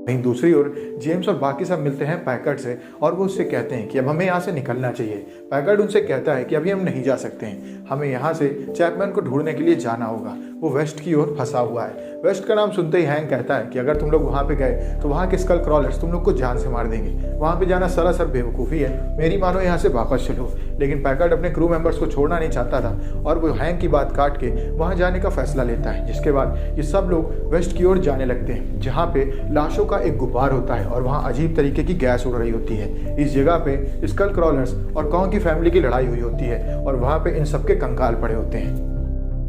वहीं दूसरी ओर जेम्स और बाकी सब मिलते हैं पैकर्ड से और वो उससे कहते हैं कि अब हमें यहाँ से निकलना चाहिए। पैकर्ड उनसे कहता है कि अभी हम नहीं जा सकते हैं, हमें यहाँ से चैपमैन को ढूंढने के लिए जाना होगा। वो वेस्ट की ओर फंसा हुआ है। वेस्ट का नाम सुनते ही हैंक कहता है कि अगर तुम लोग वहाँ पे गए तो वहाँ के स्कल क्रॉलर्स तुम लोग को जान से मार देंगे, वहाँ पे जाना सरासर बेवकूफ़ी है, मेरी मानो यहाँ से वापस चलो। लेकिन पैकर्ड अपने क्रू मेंबर्स को छोड़ना नहीं चाहता था और वो हैंक की बात काट के वहाँ जाने का फैसला लेता है। जिसके बाद ये सब लोग वेस्ट की ओर जाने लगते हैं जहाँ पे लाशों का एक गुब्बार होता है और वहाँ अजीब तरीके की गैस उड़ रही होती है। इस जगह पे स्कल क्रॉलर्स और कॉन्ग की फैमिली की लड़ाई हुई होती है और वहाँ पे इन सबके कंकाल पड़े होते हैं।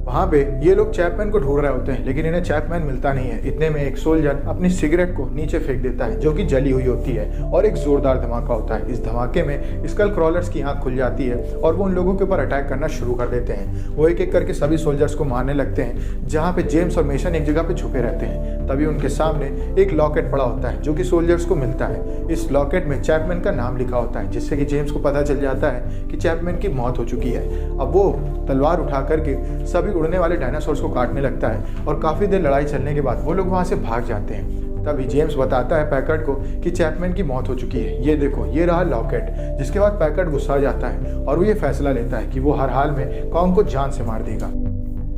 वहाँ पे ये लोग चैपमैन को ढूंढ रहे होते हैं लेकिन इन्हें चैपमैन मिलता नहीं है। इतने में एक सोल्जर अपनी सिगरेट को नीचे फेंक देता है जो कि जली हुई होती है और एक जोरदार धमाका होता है। इस धमाके में स्कल क्रॉलर्स की आंख खुल जाती है और वो उन लोगों के ऊपर अटैक करना शुरू कर देते हैं। वो एक एक करके सभी सोल्जर्स को मारने लगते हैं। जहाँ पे जेम्स और मेसन एक जगह पे छुपे रहते हैं तभी उनके सामने एक लॉकेट पड़ा होता है जो कि सोल्जर्स को मिलता है। इस लॉकेट में चैपमैन का नाम लिखा होता है जिससे कि जेम्स को पता चल जाता है कि चैपमैन की मौत हो चुकी है। अब वो तलवार उठा करके सभी उड़ने वाले डायनासोर्स को काटने लगता है और काफ़ी देर लड़ाई चलने के बाद वो लोग वहाँ से भाग जाते हैं। तभी जेम्स बताता है पैकर्ड को कि चैपमैन की मौत हो चुकी है, ये देखो ये रहा लॉकेट। जिसके बाद पैकर्ड गुस्सा जाता है और वो ये फैसला लेता है कि वो हर हाल में कॉन्ग को जान से मार देगा।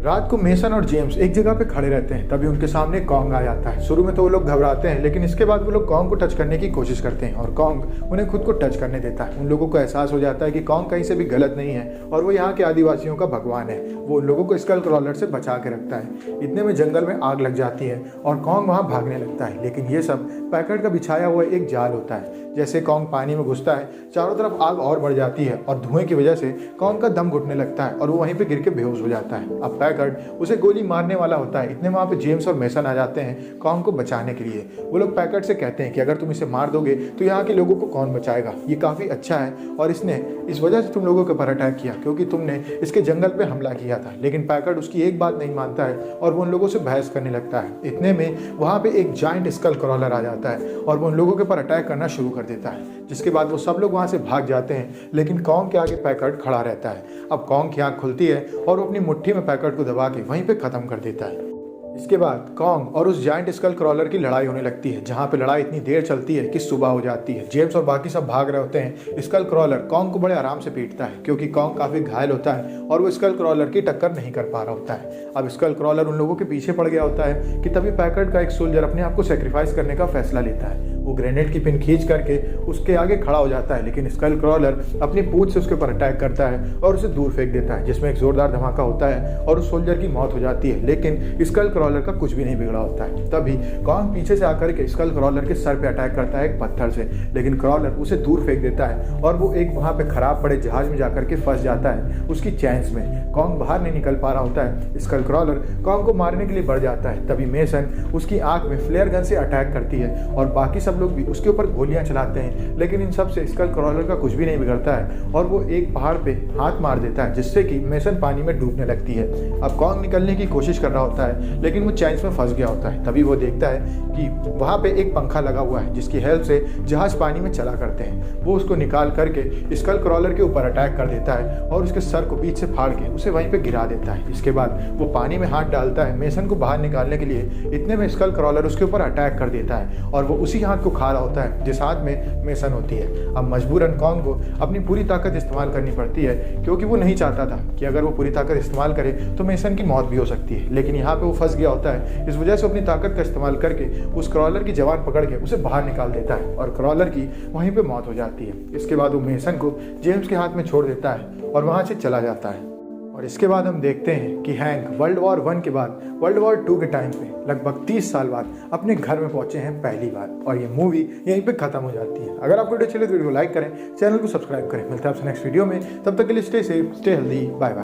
रात को मेसन और जेम्स एक जगह पे खड़े रहते हैं तभी उनके सामने कॉन्ग आ जाता है। शुरू में तो वो लोग घबराते हैं लेकिन इसके बाद वो लोग कॉन्ग को टच करने की कोशिश करते हैं और कॉन्ग उन्हें खुद को टच करने देता है। उन लोगों को एहसास हो जाता है कि कॉन्ग कहीं से भी गलत नहीं है और वो यहाँ के आदिवासियों का भगवान है। वो उन लोगों को स्कल क्रॉलर से बचा के रखता है। इतने में जंगल में आग लग जाती है और कॉन्ग वहाँ भागने लगता है लेकिन ये सब पैकर्ड का बिछाया हुआ एक जाल होता है। जैसे कॉन्ग पानी में घुसता है चारों तरफ आग और बढ़ जाती है और धुएं की वजह से कॉन्ग का दम घुटने लगता है और वो वहीं पे गिर के बेहोश हो जाता है। अब पैकर्ड उसे गोली मारने वाला होता है। इतने वहाँ पे जेम्स और मेसन आ जाते हैं कॉन्ग को बचाने के लिए। वो लोग पैकर्ड से कहते हैं कि अगर तुम इसे मार दोगे तो यहाँ के लोगों को कौन बचाएगा, ये काफ़ी अच्छा है और इसने इस वजह से तुम लोगों के ऊपर अटैक किया क्योंकि तुमने इसके जंगल पे हमला किया था। लेकिन पैकर्ड उसकी एक बात नहीं मानता है और वो उन लोगों से बहस करने लगता है। इतने में वहाँ पे एक जाइंट स्कल क्रॉलर आ जाता है और वो उन लोगों के ऊपर अटैक करना शुरू कर देता है। जिसके बाद वो सब लोग वहाँ से भाग जाते हैं लेकिन कॉन्ग के आगे पैकर्ड खड़ा रहता है। अब कॉन्ग की आँख खुलती है और वो अपनी मुट्ठी में पैकर्ड को दबा के वहीं पे ख़त्म कर देता है। इसके बाद कॉन्ग और उस जाइंट स्कल क्रॉलर की लड़ाई होने लगती है जहाँ पे लड़ाई इतनी देर चलती है कि सुबह हो जाती है। जेम्स और बाकी सब भाग रहे होते हैं। स्कल क्रॉलर कॉन्ग को बड़े आराम से पीटता है क्योंकि कॉन्ग काफ़ी घायल होता है और वो स्कल क्रॉलर की टक्कर नहीं कर पा रहा होता है। अब स्कल क्रॉलर उन लोगों के पीछे पड़ गया होता है कि तभी पैकर्ड का एक सोल्जर अपने आप को सेक्रीफाइस करने का फैसला लेता है। वो ग्रेनेड की पिन खींच करके उसके आगे खड़ा हो जाता है लेकिन स्कल क्रॉलर अपनी पूंछ से उसके ऊपर अटैक करता है और उसे दूर फेंक देता है जिसमें एक जोरदार धमाका होता है और उस सोल्जर की मौत हो जाती है। लेकिन स्कल क्रॉलर का कुछ भी नहीं बिगड़ा होता है। तभी कॉन्ग पीछे से आकर के स्कल क्रॉलर के सर पे अटैक करता है एक पत्थर से लेकिन क्रॉलर उसे दूर फेंक देता है और वो एक वहाँ पे खराब पड़े जहाज में जाकर के फंस जाता है उसकी चैन्स में। कॉन्ग बाहर नहीं निकल पा रहा होता है। स्कल क्रॉलर कॉन्ग को मारने के लिए बढ़ जाता है। तभी मेसन उसकी आंख में फ्लेयर गन से अटैक करती है और बाकी सब लोग भी उसके ऊपर गोलियां चलाते हैं लेकिन इन सब से स्कल क्रॉलर का कुछ भी नहीं बिगड़ता है और वो एक पहाड़ पे हाथ मार देता है जिससे कि मेसन पानी में डूबने लगती है। अब कॉन्ग निकलने की कोशिश कर रहा होता है लेकिन वो चैन्स में फंस गया होता है। तभी वो देखता है कि वहाँ पे एक पंखा लगा हुआ है जिसकी हेल्प से जहाज पानी में चला करते हैं। वो उसको निकाल करके स्कल क्रॉलर के ऊपर अटैक कर देता है और उसके सर को बीच से फाड़ के उसे वहीं पे गिरा देता है। इसके बाद वो पानी में हाथ डालता है मेसन को बाहर निकालने के लिए। इतने में स्कल क्रॉलर उसके ऊपर अटैक कर देता है और वो उसी हाथ को खा रहा होता है जिस हाथ में मेसन होती है। अब मजबूरन कॉन्ग को अपनी पूरी ताकत इस्तेमाल करनी पड़ती है क्योंकि वो नहीं चाहता था कि अगर वो पूरी ताकत इस्तेमाल करे तो मेसन की मौत भी हो सकती है। लेकिन यहाँ पे वो फंस गया होता है। इस वजह से अपनी ताकत का इस्तेमाल करके उस क्रॉलर की जवान पकड़ के उसे बाहर निकाल देता है और क्रॉलर की वहीं पे मौत हो जाती है। इसके बाद वो मेसन को जेम्स के हाथ में छोड़ देता है और वहाँ से चला जाता है। और इसके बाद हम देखते हैं कि हैंक वर्ल्ड वॉर 1 के बाद वर्ल्ड वॉर 2 के टाइम पे लगभग 30 साल बाद अपने घर में पहुंचे हैं पहली बार और ये मूवी यहीं पे खत्म हो जाती है। अगर आपको वीडियो अच्छी लगे तो वीडियो को लाइक करें, चैनल को सब्सक्राइब करें। मिलते हैं आपसे नेक्स्ट वीडियो में, तब तक के लिए stay safe, stay healthy, bye bye.